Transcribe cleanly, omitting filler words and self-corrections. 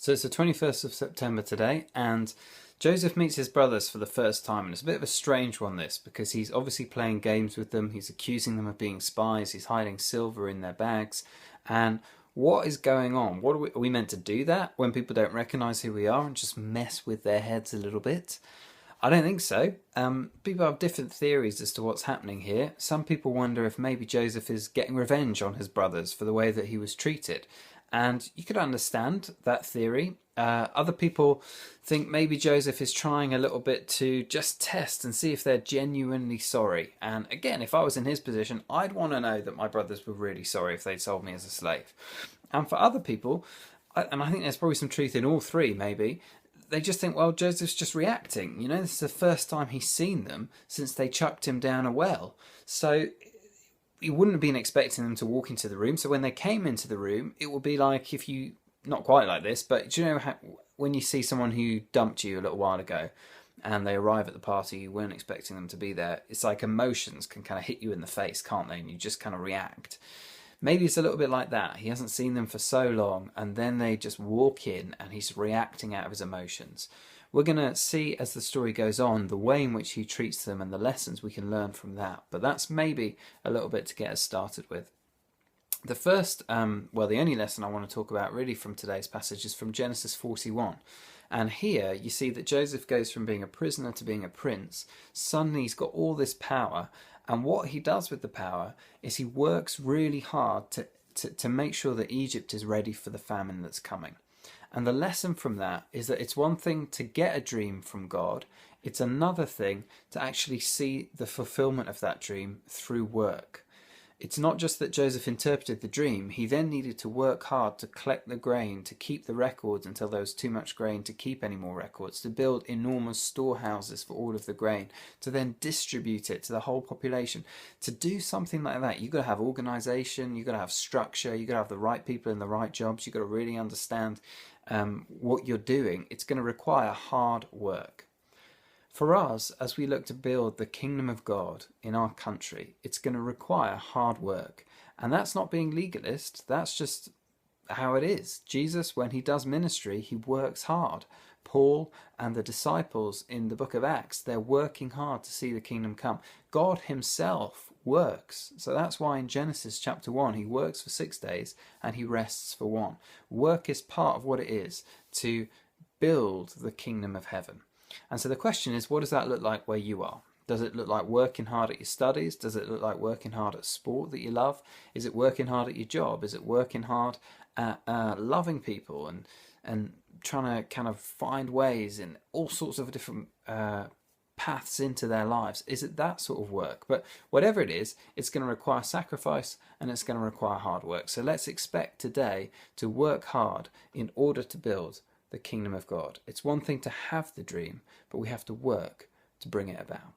So it's the 21st of September today, and Joseph meets his brothers for the first time, and it's a bit of a strange one, this, because he's obviously playing games with them, he's accusing them of being spies, he's hiding silver in their bags, and what is going on? Are we meant to do that when people don't recognise who we are and just mess with their heads a little bit? I don't think so. People have different theories as to what's happening here. Some people wonder if maybe Joseph is getting revenge on his brothers for the way that he was treated. And you could understand that theory. Other people think maybe Joseph is trying a little bit to just test and see if they're genuinely sorry. And again, if I was in his position, I'd want to know that my brothers were really sorry if they'd sold me as a slave. And for other people, and I think there's probably some truth in all three, maybe, they just think, well, Joseph's just reacting. You know, this is the first time he's seen them since they chucked him down a well. So you wouldn't have been expecting them to walk into the room. So when they came into the room, it would be like if you, not quite like this, but do you know how, when you see someone who dumped you a little while ago and they arrive at the party, you weren't expecting them to be there. It's like emotions can kind of hit you in the face, can't they? And you just kind of react. Maybe it's a little bit like that. He hasn't seen them for so long, and then they just walk in and he's reacting out of his emotions. We're going to see as the story goes on the way in which he treats them and the lessons we can learn from that. But that's maybe a little bit to get us started with. The first, the only lesson I want to talk about really from today's passage is from Genesis 41. And here you see that Joseph goes from being a prisoner to being a prince. Suddenly he's got all this power. And what he does with the power is he works really hard to make sure that Egypt is ready for the famine that's coming. And the lesson from that is that it's one thing to get a dream from God. It's another thing to actually see the fulfillment of that dream through work. It's not just that Joseph interpreted the dream, he then needed to work hard to collect the grain, to keep the records until there was too much grain to keep any more records, to build enormous storehouses for all of the grain, to then distribute it to the whole population. To do something like that, you've got to have organisation, you've got to have structure, you've got to have the right people in the right jobs, you've got to really understand what you're doing. It's going to require hard work. For us, as we look to build the kingdom of God in our country, it's going to require hard work. And that's not being legalist, that's just how it is. Jesus, when he does ministry, he works hard. Paul and the disciples in the book of Acts, they're working hard to see the kingdom come. God himself works. So that's why in Genesis chapter 1, he works for 6 days and he rests for one. Work is part of what it is to build the kingdom of heaven. And so the question is, what does that look like where you are? Does it look like working hard at your studies? Does it look like working hard at sport that you love? Is it working hard at your job? Is it working hard at loving people and trying to kind of find ways in all sorts of different paths into their lives? Is it that sort of work? But whatever it is, it's going to require sacrifice and it's going to require hard work. So let's expect today to work hard in order to build the kingdom of God. It's one thing to have the dream, but we have to work to bring it about.